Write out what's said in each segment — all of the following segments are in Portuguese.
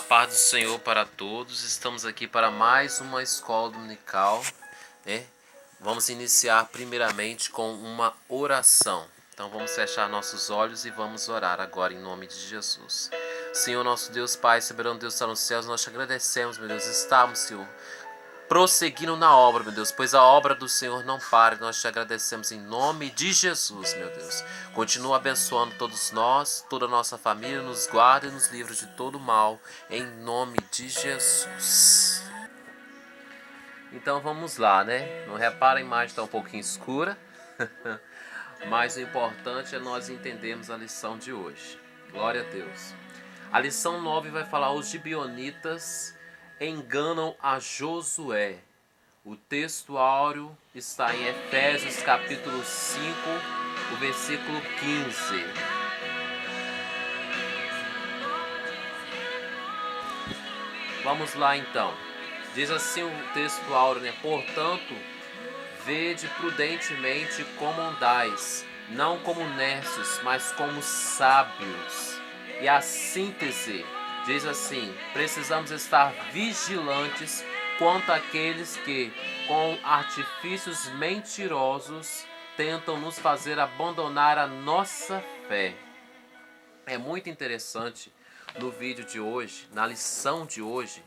paz do Senhor para todos. Estamos aqui para mais uma escola dominical, né? Vamos iniciar primeiramente com uma oração. Então vamos fechar nossos olhos e vamos orar agora em nome de Jesus. Senhor nosso Deus, Pai, soberano Deus está nos céus, nós te agradecemos, meu Deus, estamos, Senhor, prosseguindo na obra, meu Deus, pois a obra do Senhor não para. Nós te agradecemos em nome de Jesus, meu Deus. Continua abençoando todos nós, toda a nossa família, nos guarda e nos livra de todo mal, em nome de Jesus. Então vamos lá, né? Não repara, a imagem está um pouquinho escura, mas o importante é nós entendermos a lição de hoje. Glória a Deus. A lição 9 vai falar: os gibeonitas enganam a Josué. O texto áureo está em Efésios capítulo 5, o versículo 15. Vamos lá então. Diz assim o texto áureo, né? Portanto, vede prudentemente como andais, não como necios, mas como sábios. E a síntese diz assim: precisamos estar vigilantes quanto àqueles que, com artifícios mentirosos, tentam nos fazer abandonar a nossa fé. É muito interessante no vídeo de hoje, na lição de hoje,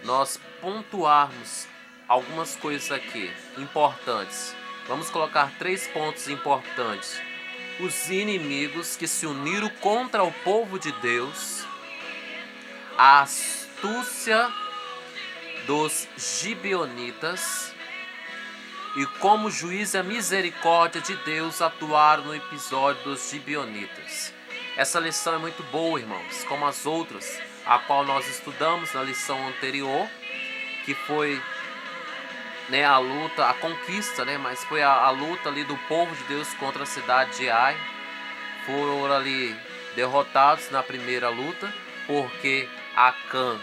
nós pontuarmos algumas coisas aqui importantes. Vamos colocar 3 pontos importantes. Os inimigos que se uniram contra o povo de Deus, a astúcia dos gibeonitas e como juiz e a misericórdia de Deus atuaram no episódio dos gibeonitas. Essa lição é muito boa, irmãos, como as outras, a qual nós estudamos na lição anterior, que foi, né, a luta, a conquista, né, mas foi a luta ali do povo de Deus contra a cidade de Ai. Foram ali derrotados na primeira luta, porque Acã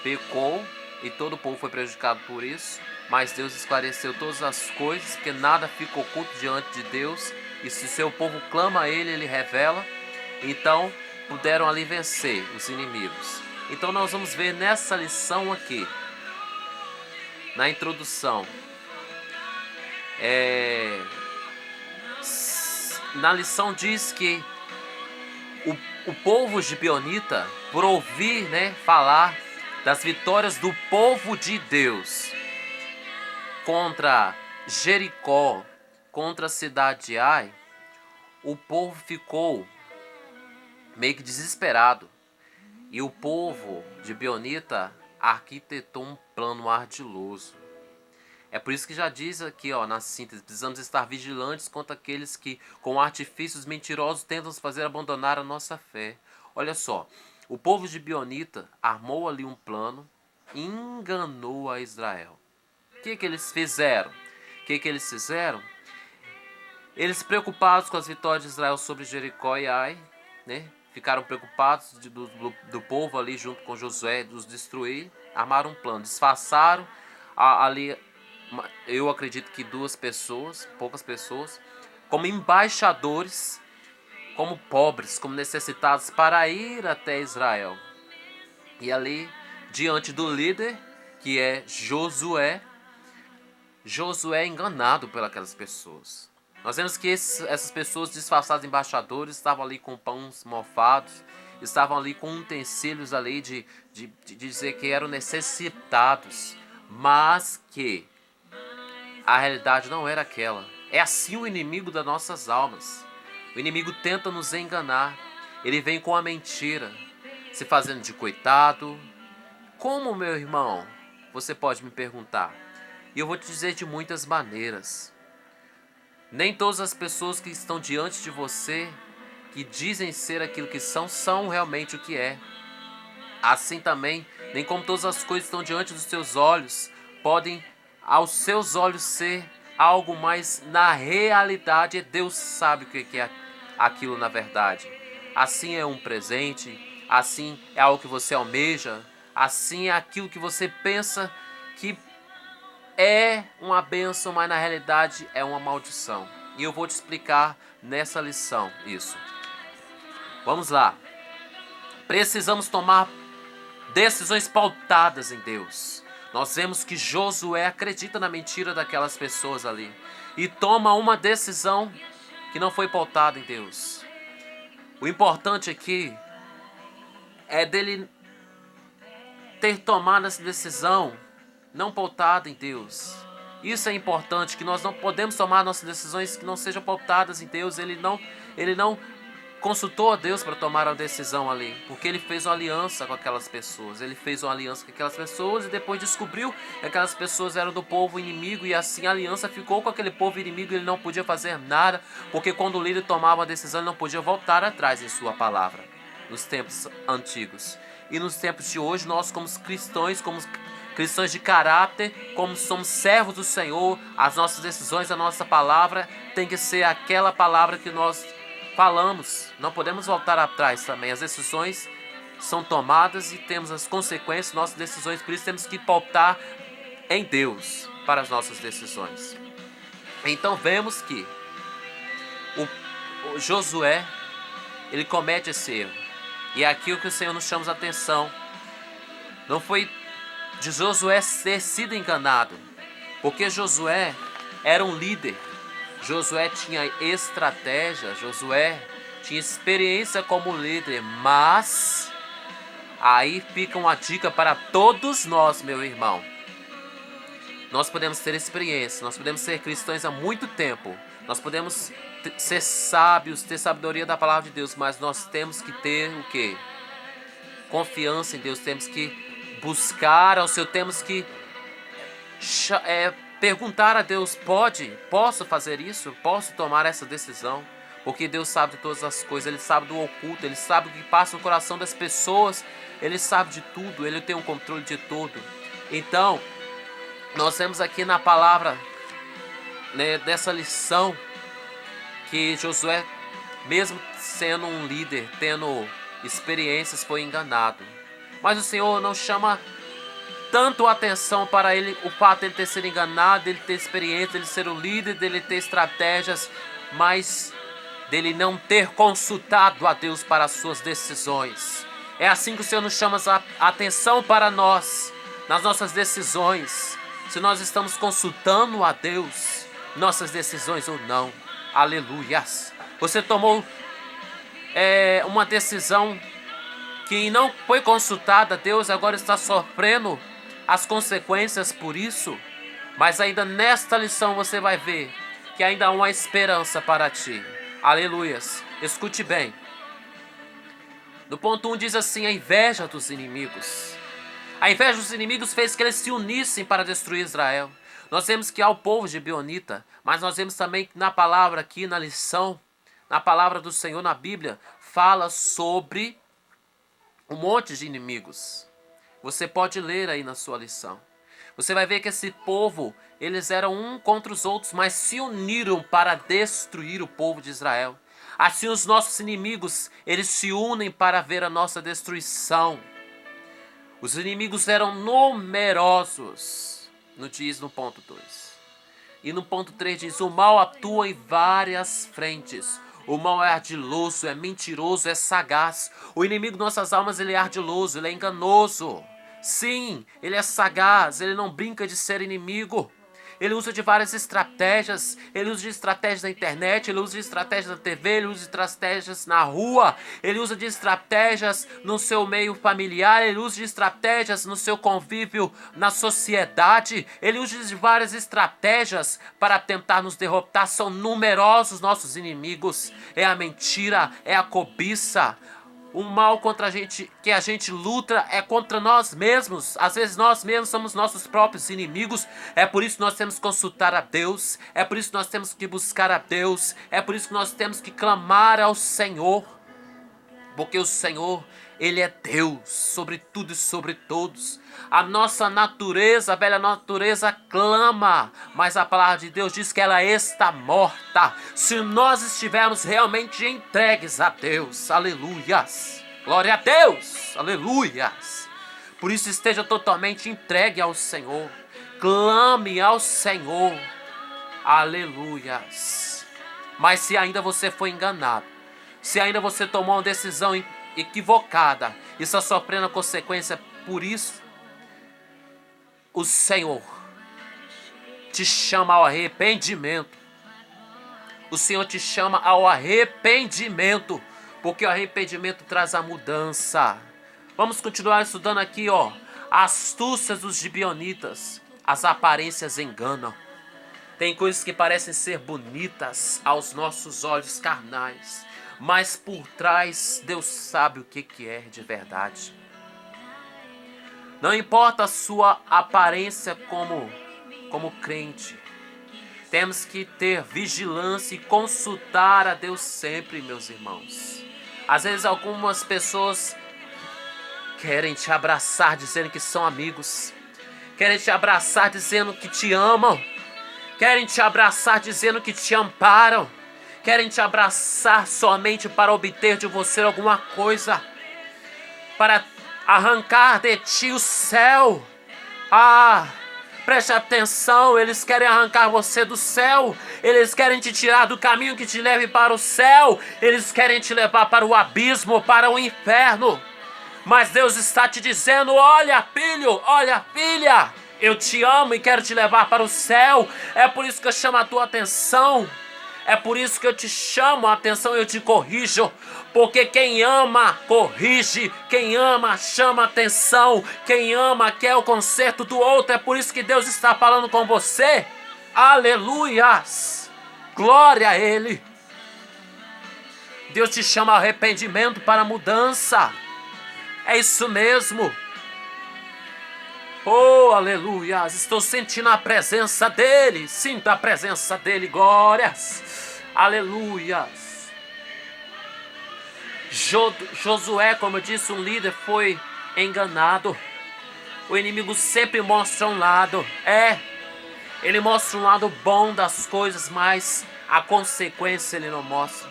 pecou e todo o povo foi prejudicado por isso. Mas Deus esclareceu todas as coisas, porque nada fica oculto diante de Deus. E se seu povo clama a Ele, Ele revela. Então puderam ali vencer os inimigos. Então nós vamos ver nessa lição aqui, na introdução, na lição diz que o povo gibeonita, por ouvir, né, falar das vitórias do povo de Deus contra Jericó, contra a cidade de Ai, o povo ficou meio que desesperado. E o povo gibeonita arquitetou um plano ardiloso. É por isso que já diz aqui, ó, na síntese: precisamos estar vigilantes contra aqueles que, com artifícios mentirosos, tentam nos fazer abandonar a nossa fé. Olha só, o povo gibeonita armou ali um plano, enganou a Israel. O que eles fizeram? Eles, preocupados com as vitórias de Israel sobre Jericó e Ai, né, ficaram preocupados do povo ali junto com Josué, dos destruir, armaram um plano, disfarçaram ali, eu acredito que 2 pessoas, poucas pessoas, como embaixadores, como pobres, como necessitados, para ir até Israel. E ali, diante do líder, que é Josué é enganado pelas pessoas. Nós vemos que essas pessoas disfarçadas de embaixadores estavam ali com pães mofados, estavam ali com utensílios ali de dizer que eram necessitados, mas que a realidade não era aquela. É assim o inimigo das nossas almas. O inimigo tenta nos enganar. Ele vem com a mentira, se fazendo de coitado. Como, meu irmão? Você pode me perguntar. E eu vou te dizer de muitas maneiras. Nem todas as pessoas que estão diante de você, que dizem ser aquilo que são realmente o que é. Assim também, nem como todas as coisas que estão diante dos seus olhos podem aos seus olhos ser algo, mas na realidade Deus sabe o que é aquilo na verdade. Assim é um presente, assim é algo que você almeja, assim é aquilo que você pensa que é uma bênção, mas na realidade é uma maldição. E eu vou te explicar nessa lição isso. Vamos lá. Precisamos tomar decisões pautadas em Deus. Nós vemos que Josué acredita na mentira daquelas pessoas ali e toma uma decisão que não foi pautada em Deus. O importante aqui é dele ter tomado essa decisão não pautada em Deus. Isso é importante, que nós não podemos tomar nossas decisões que não sejam pautadas em Deus. Ele não consultou a Deus para tomar a decisão ali, porque ele fez uma aliança com aquelas pessoas. Ele fez uma aliança com aquelas pessoas e depois descobriu que aquelas pessoas eram do povo inimigo, e assim a aliança ficou com aquele povo inimigo. Ele não podia fazer nada, porque quando o líder tomava uma decisão, ele não podia voltar atrás em sua palavra, nos tempos antigos. E nos tempos de hoje, nós como cristãos de caráter, como somos servos do Senhor, as nossas decisões, a nossa palavra tem que ser aquela palavra que nós falamos. Não podemos voltar atrás também. As decisões são tomadas e temos as consequências de nossas decisões. Por isso temos que pautar em Deus para as nossas decisões. Então vemos que o Josué, ele comete esse erro. E é aqui o que o Senhor nos chama a atenção. Não foi de Josué ter sido enganado, porque Josué era um líder. Josué tinha estratégia, Josué tinha experiência como líder, mas aí fica uma dica para todos nós, meu irmão. Nós podemos ter experiência, nós podemos ser cristãos há muito tempo, nós podemos ser sábios, ter sabedoria da palavra de Deus, mas nós temos que ter o quê? Confiança em Deus, temos que buscar ao Senhor, temos que perguntar a Deus: posso fazer isso? Posso tomar essa decisão? Porque Deus sabe de todas as coisas, Ele sabe do oculto, Ele sabe o que passa no coração das pessoas, Ele sabe de tudo, Ele tem o controle de tudo. Então, nós vemos aqui na palavra, né, dessa lição, que Josué, mesmo sendo um líder, tendo experiências, foi enganado. Mas o Senhor não chama tanto atenção para ele o fato de ele ter sido enganado, dele ter experiência, dele ser o líder, dele ter estratégias, mas dele não ter consultado a Deus para as suas decisões. É assim que o Senhor nos chama a atenção para nós, nas nossas decisões, se nós estamos consultando a Deus, nossas decisões ou não. Aleluias. Você tomou uma decisão que não foi consultada a Deus, agora está sofrendo as consequências por isso. Mas ainda nesta lição você vai ver que ainda há uma esperança para ti. Aleluias. Escute bem. No ponto 1 diz assim: a inveja dos inimigos. A inveja dos inimigos fez que eles se unissem para destruir Israel. Nós vemos que há o povo de Beonita, mas nós vemos também que na palavra aqui, na lição, na palavra do Senhor, na Bíblia, fala sobre um monte de inimigos. Você pode ler aí na sua lição. Você vai ver que esse povo, eles eram um contra os outros, mas se uniram para destruir o povo de Israel. Assim os nossos inimigos, eles se unem para ver a nossa destruição. Os inimigos eram numerosos, diz no ponto 2. E no ponto 3 diz: o mal atua em várias frentes. O mal é ardiloso, é mentiroso, é sagaz. O inimigo de nossas almas, ele é ardiloso, ele é enganoso. Sim, ele é sagaz, ele não brinca de ser inimigo. Ele usa de várias estratégias. Ele usa de estratégias na internet, ele usa de estratégias na TV, ele usa de estratégias na rua, ele usa de estratégias no seu meio familiar, ele usa de estratégias no seu convívio na sociedade. Ele usa de várias estratégias para tentar nos derrotar. São numerosos nossos inimigos. É a mentira, é a cobiça. O mal contra a gente, que a gente luta, é contra nós mesmos. Às vezes nós mesmos somos nossos próprios inimigos. É por isso que nós temos que consultar a Deus. É por isso que nós temos que buscar a Deus. É por isso que nós temos que clamar ao Senhor. Porque o Senhor, Ele é Deus sobre tudo e sobre todos. A nossa natureza, a velha natureza, clama, mas a palavra de Deus diz que ela está morta. Se nós estivermos realmente entregues a Deus, aleluias, glória a Deus, aleluias. Por isso esteja totalmente entregue ao Senhor, clame ao Senhor, aleluias. Mas se ainda você foi enganado, se ainda você tomou uma decisão equivocada, está sofrendo a consequência. Por isso, o Senhor te chama ao arrependimento. O Senhor te chama ao arrependimento, porque o arrependimento traz a mudança. Vamos continuar estudando aqui, ó. Astúcias dos gibeonitas. As aparências enganam. Tem coisas que parecem ser bonitas aos nossos olhos carnais, mas por trás Deus sabe o que é de verdade. Não importa a sua aparência como crente. Temos que ter vigilância e consultar a Deus sempre, meus irmãos. Às vezes algumas pessoas querem te abraçar dizendo que são amigos. Querem te abraçar dizendo que te amam. Querem te abraçar dizendo que te amparam. Querem te abraçar somente para obter de você alguma coisa. Para arrancar de ti o céu. Preste atenção, eles querem arrancar você do céu. Eles querem te tirar do caminho que te leve para o céu. Eles querem te levar para o abismo, para o inferno. Mas Deus está te dizendo: olha, filho, olha, filha, eu te amo e quero te levar para o céu. É por isso que eu chamo a tua atenção. É por isso que eu te chamo a atenção e eu te corrijo. Porque quem ama, corrige. Quem ama, chama atenção. Quem ama, quer o conserto do outro. É por isso que Deus está falando com você. Aleluias! Glória a Ele. Deus te chama ao arrependimento para mudança. É isso mesmo. Oh, aleluias. Estou sentindo a presença dEle. Sinta a presença dEle. Glórias. Aleluias. Josué, como eu disse, um líder, foi enganado. O inimigo sempre mostra um lado. Ele mostra um lado bom das coisas, mas a consequência ele não mostra.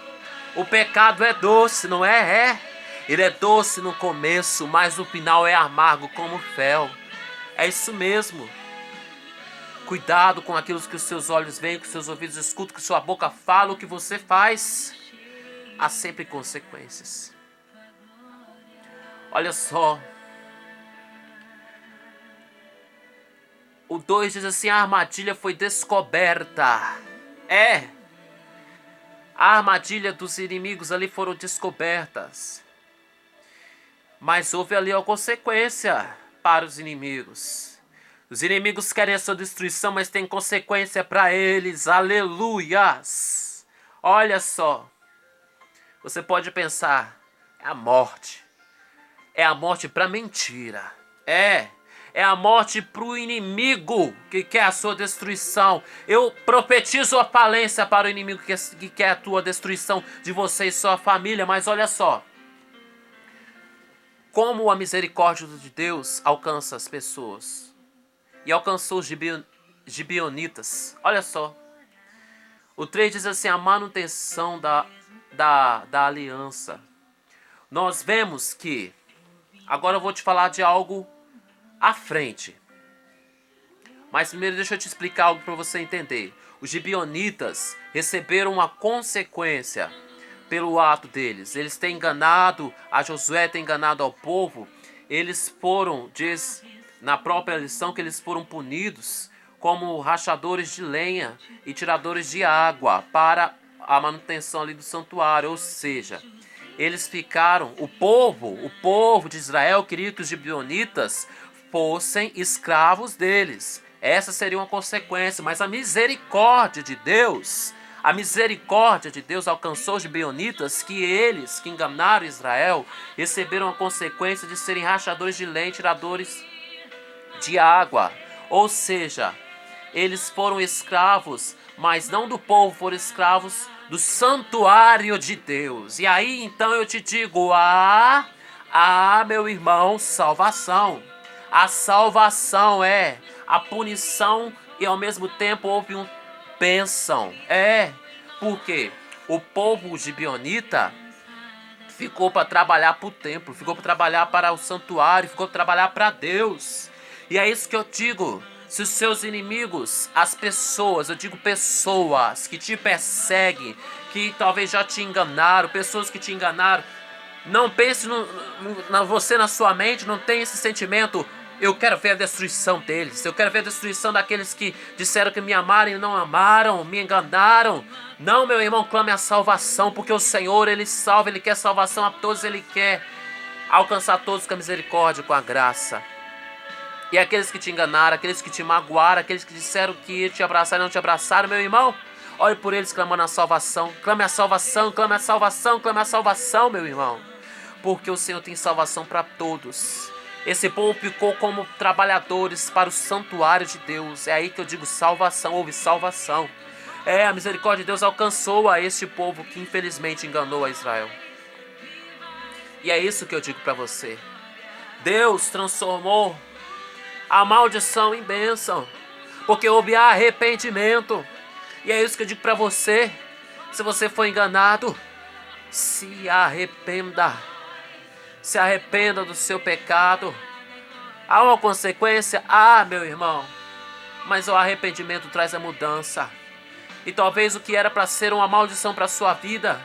O pecado é doce, não é? Ele é doce no começo, mas no final é amargo como fel. É isso mesmo. Cuidado com aquilo que os seus olhos veem, que os seus ouvidos escutam, que sua boca fala, o que você faz. Há sempre consequências. Olha só. O 2 diz assim: a armadilha foi descoberta. A armadilha dos inimigos ali foram descobertas. Mas houve ali uma consequência para os inimigos. Os inimigos querem a sua destruição, mas tem consequência para eles. Aleluias! Olha só. Você pode pensar, é a morte. É a morte para mentira. É a morte para o inimigo que quer a sua destruição. Eu profetizo a falência para o inimigo que quer a tua destruição de você e sua família. Mas olha só. Como a misericórdia de Deus alcança as pessoas. E alcançou os gibeonitas. Olha só. O 3 diz assim: a manutenção da aliança. Nós vemos que... Agora eu vou te falar de algo à frente. Mas primeiro deixa eu te explicar algo para você entender. Os gibeonitas receberam uma consequência pelo ato deles. Eles têm enganado a Josué, têm enganado ao povo. Eles foram, diz na própria lição, que eles foram punidos como rachadores de lenha e tiradores de água para a manutenção ali do santuário. Ou seja, eles ficaram, o povo de Israel queria que os gibeonitas fossem escravos deles. Essa seria uma consequência, mas a misericórdia de Deus alcançou os gibeonitas, que eles, que enganaram Israel, receberam a consequência de serem rachadores de lenha e tiradores de água. Ou seja, eles foram escravos, mas não do povo, foram escravos do santuário de Deus. E aí então eu te digo, meu irmão, salvação. A salvação é a punição e ao mesmo tempo houve um bênção. Porque o povo gibeonita ficou para trabalhar para o templo, ficou para trabalhar para o santuário, ficou para trabalhar para Deus. E é isso que eu digo. Se os seus inimigos, as pessoas, eu digo pessoas que te perseguem, que talvez já te enganaram, pessoas que te enganaram, Não pense você na sua mente, não tem esse sentimento. Eu quero ver a destruição deles. Eu quero ver a destruição daqueles que disseram que me amaram e não amaram, me enganaram. Não, meu irmão, clame a salvação, porque o Senhor, Ele salva, Ele quer salvação a todos, Ele quer alcançar todos com a misericórdia, com a graça. E aqueles que te enganaram, aqueles que te magoaram, aqueles que disseram que iam te abraçar e não te abraçaram, meu irmão, olhe por eles clamando a salvação. Clame a salvação, clame a salvação, clame a salvação, meu irmão. Porque o Senhor tem salvação para todos. Esse povo ficou como trabalhadores para o santuário de Deus. É aí que eu digo salvação, houve salvação. A misericórdia de Deus alcançou a este povo que infelizmente enganou a Israel. E é isso que eu digo para você. Deus transformou a maldição em bênção, porque houve arrependimento. E é isso que eu digo para você. Se você foi enganado, se arrependa. Se arrependa do seu pecado. Há uma consequência? Meu irmão. Mas o arrependimento traz a mudança. E talvez o que era para ser uma maldição para a sua vida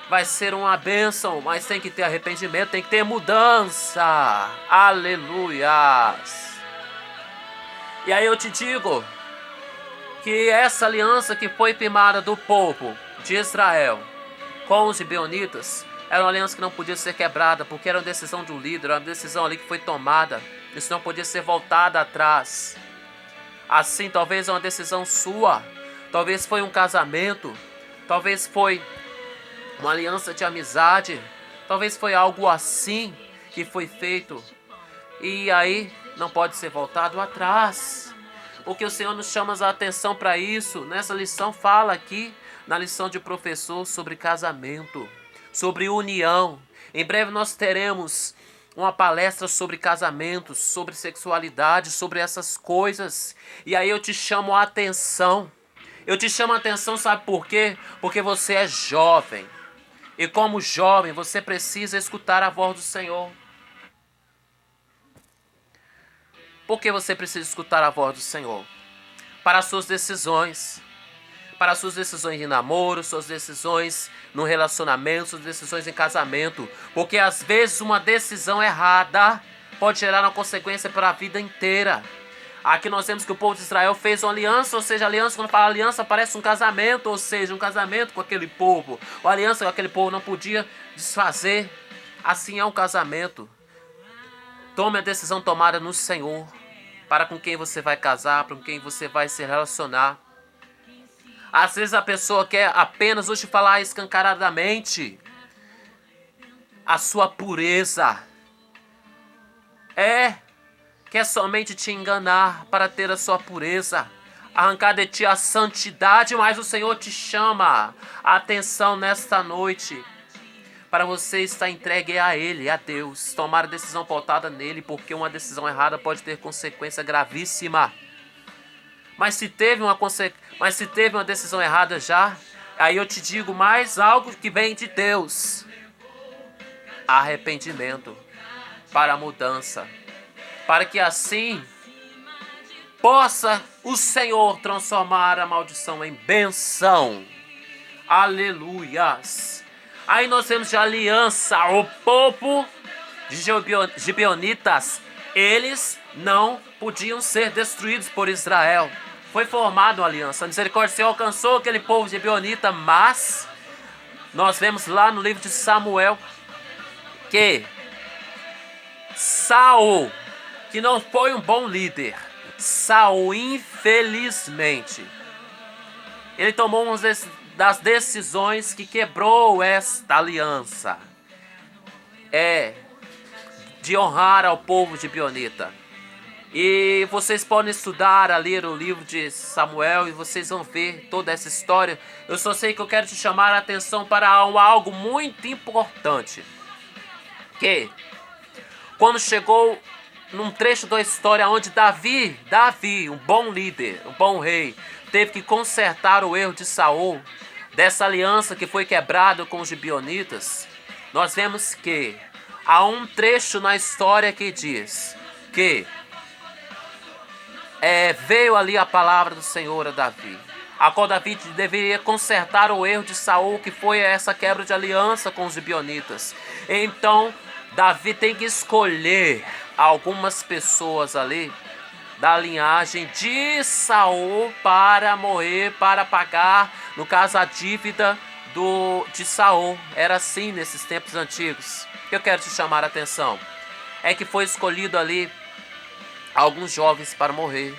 vai ser uma bênção. Mas tem que ter arrependimento, tem que ter mudança. Aleluias. E aí eu te digo que essa aliança que foi firmada do povo de Israel com os gibeonitas era uma aliança que não podia ser quebrada, porque era uma decisão de um líder, era uma decisão ali que foi tomada. Isso não podia ser voltada atrás. Assim, talvez é uma decisão sua, talvez foi um casamento, talvez foi uma aliança de amizade, talvez foi algo assim que foi feito. E aí não pode ser voltado atrás, porque o Senhor nos chama a atenção para isso. Nessa lição fala aqui, na lição de professor, sobre casamento, sobre união. Em breve nós teremos uma palestra sobre casamentos, sobre sexualidade, sobre essas coisas. E aí eu te chamo a atenção. Eu te chamo a atenção, sabe por quê? Porque você é jovem. E como jovem, você precisa escutar a voz do Senhor. Por que você precisa escutar a voz do Senhor? Para as suas decisões. Para as suas decisões de namoro, suas decisões no relacionamento, suas decisões em casamento. Porque às vezes uma decisão errada pode gerar uma consequência para a vida inteira. Aqui nós vemos que o povo de Israel fez uma aliança, ou seja, aliança, quando fala aliança, parece um casamento, ou seja, um casamento com aquele povo. A aliança com aquele povo não podia desfazer. Assim é um casamento. Tome a decisão tomada no Senhor, para com quem você vai casar, para com quem você vai se relacionar. Às vezes a pessoa quer apenas hoje falar escancaradamente a sua pureza. Quer somente te enganar para ter a sua pureza, arrancar de ti a santidade, mas o Senhor te chama a atenção nesta noite, para você estar entregue a Ele, a Deus, tomar a decisão pautada nele, porque uma decisão errada pode ter consequência gravíssima. Mas se teve uma decisão errada já, aí eu te digo mais algo que vem de Deus: arrependimento para a mudança, para que assim possa o Senhor transformar a maldição em bênção. Aleluias. Aí nós temos de aliança o povo de gibeonitas. Eles não podiam ser destruídos por Israel. Foi formada uma aliança. A misericórdia do Senhor alcançou aquele povo gibeonita, mas nós vemos lá no livro de Samuel que Saul, que não foi um bom líder, Saul, infelizmente, ele tomou uma das decisões que quebrou esta aliança. De honrar ao povo gibeonita. E vocês podem estudar, ler o livro de Samuel e vocês vão ver toda essa história. Eu só sei que eu quero te chamar a atenção para algo muito importante. Que quando chegou num trecho da história onde Davi, um bom líder, um bom rei, teve que consertar o erro de Saul, dessa aliança que foi quebrada com os gibeonitas, nós vemos que há um trecho na história que diz que veio ali a palavra do Senhor a Davi. a qual Davi deveria consertar o erro de Saul, que foi essa quebra de aliança com os gibeonitas. Então, Davi tem que escolher algumas pessoas ali da linhagem de Saul para morrer, para pagar, no caso, a dívida de Saul. Era assim nesses tempos antigos. O que eu quero te chamar a atenção é que foi escolhido ali alguns jovens para morrer.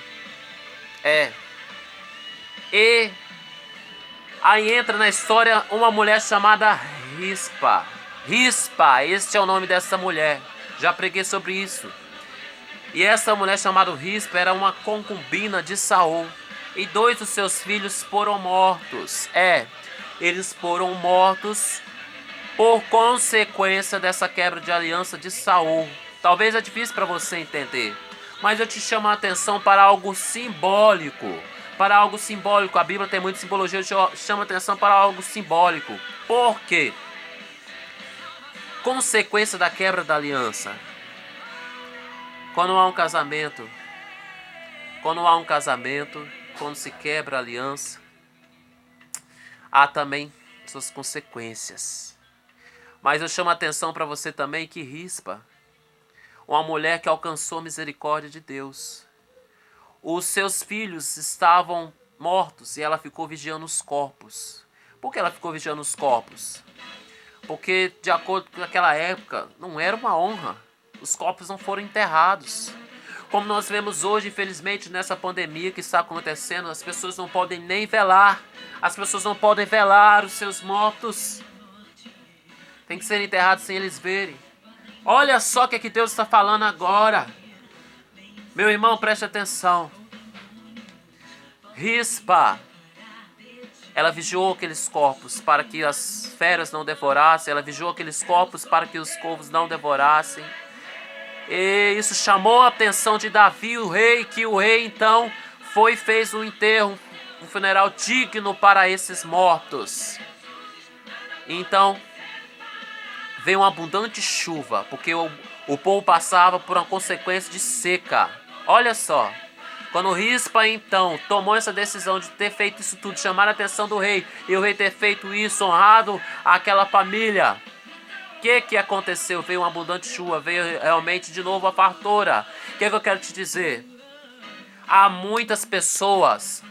E aí entra na história uma mulher chamada Rispa. Rispa, este é o nome dessa mulher. Já preguei sobre isso. E essa mulher chamada Rispa era uma concubina de Saul. E 2 dos seus filhos foram mortos. Eles foram mortos por consequência dessa quebra de aliança de Saul. Talvez é difícil para você entender, mas eu te chamo a atenção para algo simbólico. Para algo simbólico. A Bíblia tem muita simbologia, eu te chamo a atenção para algo simbólico. Por quê? Consequência da quebra da aliança. Quando há um casamento, quando se quebra a aliança, há também suas consequências. Mas eu chamo a atenção para você também que Rispa, uma mulher que alcançou a misericórdia de Deus. Os seus filhos estavam mortos e ela ficou vigiando os corpos. Por que ela ficou vigiando os corpos? Porque, de acordo com aquela época, não era uma honra. Os corpos não foram enterrados. Como nós vemos hoje, infelizmente, nessa pandemia que está acontecendo, as pessoas não podem nem velar. As pessoas não podem velar os seus mortos. Tem que ser enterrados sem eles verem. Olha só o que Deus está falando agora. Meu irmão, preste atenção. Rispa, ela vigiou aqueles corpos para que as feras não devorassem. Ela vigiou aqueles corpos para que os corvos não devorassem. E isso chamou a atenção de Davi, o rei, que o rei então foi e fez um enterro, um funeral digno para esses mortos. Então, veio uma abundante chuva, porque o povo passava por uma consequência de seca. Olha só, quando Rispa então tomou essa decisão de ter feito isso tudo, chamar a atenção do rei, e o rei ter feito isso, honrado aquela família, o que aconteceu? Veio uma abundante chuva, veio realmente de novo a fartura. O que eu quero te dizer? Há muitas pessoas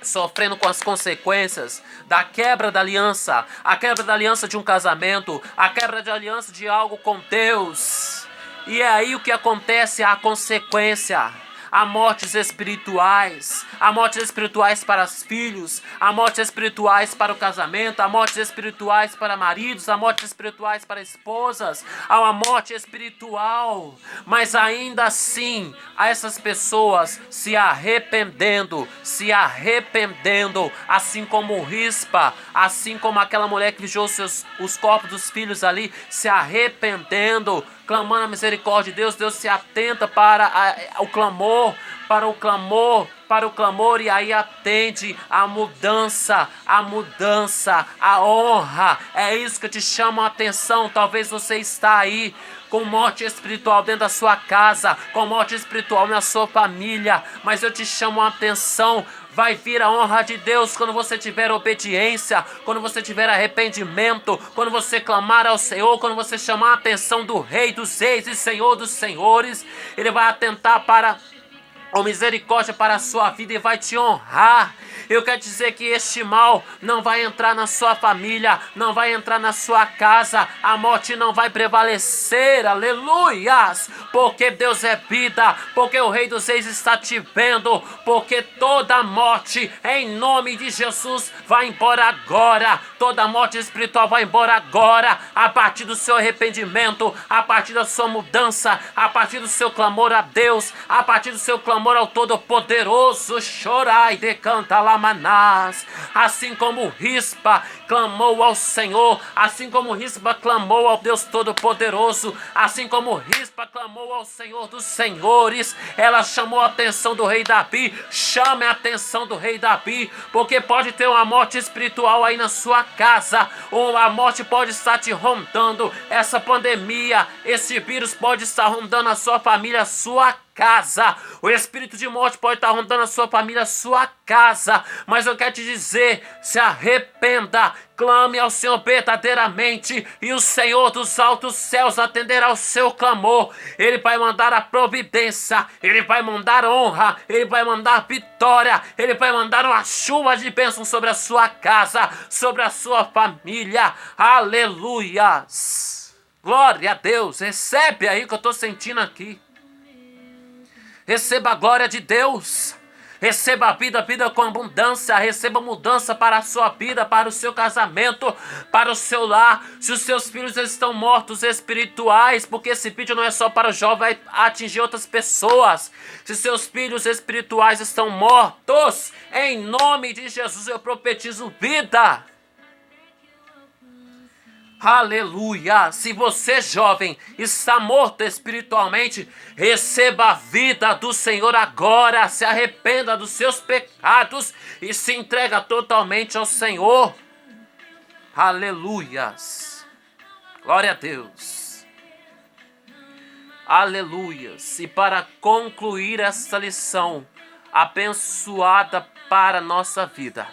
sofrendo com as consequências da quebra da aliança, a quebra da aliança de um casamento, a quebra de aliança de algo com Deus. E é aí o que acontece, a consequência. Há mortes espirituais para os filhos, há mortes espirituais para o casamento, há mortes espirituais para maridos, há mortes espirituais para esposas, há uma morte espiritual, mas ainda assim, há essas pessoas se arrependendo, assim como Rispa, assim como aquela mulher que vigiou os corpos dos filhos ali, se arrependendo, clamando a misericórdia de Deus. Deus se atenta para o clamor, e aí atende a mudança, a honra. É isso que eu te chamo a atenção. Talvez você está aí com morte espiritual dentro da sua casa, com morte espiritual na sua família, mas eu te chamo a atenção. Vai vir a honra de Deus quando você tiver obediência, quando você tiver arrependimento, quando você clamar ao Senhor, quando você chamar a atenção do Rei dos Reis e Senhor dos Senhores. Ele vai atentar para a misericórdia para a sua vida e vai te honrar. Eu quero dizer que este mal não vai entrar na sua família, não vai entrar na sua casa, a morte não vai prevalecer, aleluias, porque Deus é vida, porque o Rei dos Reis está te vendo, porque toda morte, em nome de Jesus, vai embora agora, toda morte espiritual vai embora agora, a partir do seu arrependimento, a partir da sua mudança, a partir do seu clamor a Deus, a partir do seu clamor ao Todo-Poderoso. Chorai, decanta lá Manás, assim como Rispa clamou ao Senhor, assim como Rispa clamou ao Deus Todo-Poderoso, assim como Rispa clamou ao Senhor dos Senhores, ela chamou a atenção do rei Davi. Chame a atenção do rei Davi, porque pode ter uma morte espiritual aí na sua casa, ou a morte pode estar te rondando, essa pandemia, esse vírus pode estar rondando a sua família, a sua casa. O espírito de morte pode estar rondando a sua família, a sua casa. Mas eu quero te dizer, se arrependa, clame ao Senhor verdadeiramente, e o Senhor dos altos céus atenderá ao seu clamor. Ele vai mandar a providência, Ele vai mandar honra, Ele vai mandar vitória, Ele vai mandar uma chuva de bênção sobre a sua casa, sobre a sua família. Aleluias! Glória a Deus! Recebe aí o que eu estou sentindo aqui. Receba a glória de Deus. Receba a vida com abundância. Receba mudança para a sua vida, para o seu casamento, para o seu lar. Se os seus filhos estão mortos espirituais, porque esse vídeo não é só para o jovem, vai atingir outras pessoas. Se seus filhos espirituais estão mortos, em nome de Jesus eu profetizo vida. Aleluia! Se você, jovem, está morto espiritualmente, receba a vida do Senhor agora. Se arrependa dos seus pecados e se entrega totalmente ao Senhor. Aleluias! Glória a Deus! Aleluias! E para concluir esta lição abençoada para a nossa vida,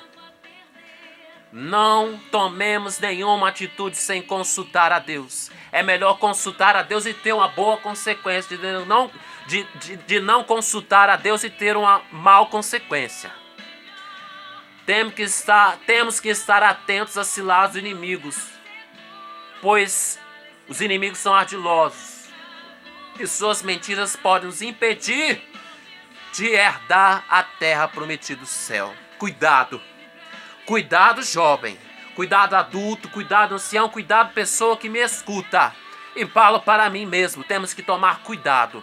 não tomemos nenhuma atitude sem consultar a Deus. É melhor consultar a Deus e ter uma boa consequência de não consultar a Deus e ter uma mal consequência. Temos que estar atentos às ciladas dos inimigos, pois os inimigos são ardilosos e suas mentiras podem nos impedir de herdar a terra prometida do céu. Cuidado! Cuidado, jovem, cuidado, adulto, cuidado, ancião, cuidado, pessoa que me escuta. E falo para mim mesmo, temos que tomar cuidado.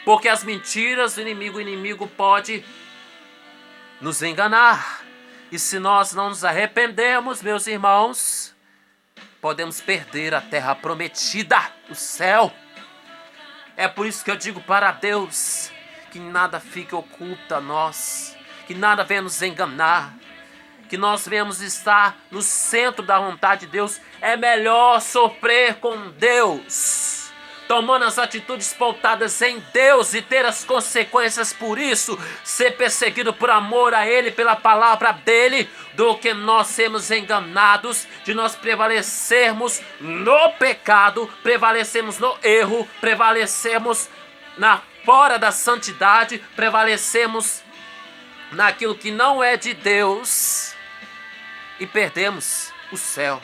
Porque as mentiras do inimigo, o inimigo pode nos enganar. E se nós não nos arrependemos, meus irmãos, podemos perder a terra prometida, o céu. É por isso que eu digo para Deus, que nada fique oculto a nós, que nada venha nos enganar, que nós venhamos estar no centro da vontade de Deus. É melhor sofrer com Deus, tomando as atitudes pautadas em Deus e ter as consequências por isso, ser perseguido por amor a Ele, pela palavra dEle, do que nós sermos enganados, de nós prevalecermos no pecado, prevalecermos no erro, prevalecermos fora da santidade, prevalecemos naquilo que não é de Deus e perdemos o céu.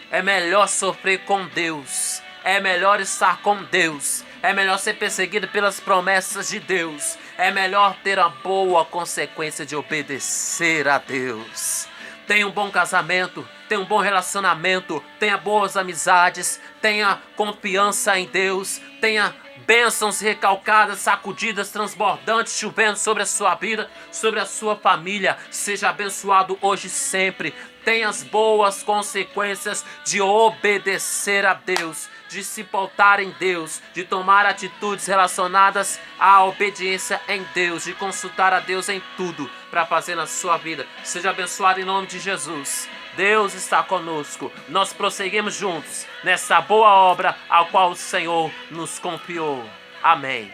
É melhor sofrer com Deus, é melhor estar com Deus, é melhor ser perseguido pelas promessas de Deus, é melhor ter a boa consequência de obedecer a Deus. Tenha um bom casamento, tenha um bom relacionamento, tenha boas amizades, tenha confiança em Deus, tenha bênçãos recalcadas, sacudidas, transbordantes, chovendo sobre a sua vida, sobre a sua família. Seja abençoado hoje e sempre. Tenha as boas consequências de obedecer a Deus, de se pautar em Deus, de tomar atitudes relacionadas à obediência em Deus, de consultar a Deus em tudo para fazer na sua vida. Seja abençoado em nome de Jesus. Deus está conosco. Nós prosseguimos juntos nessa boa obra a qual o Senhor nos confiou. Amém.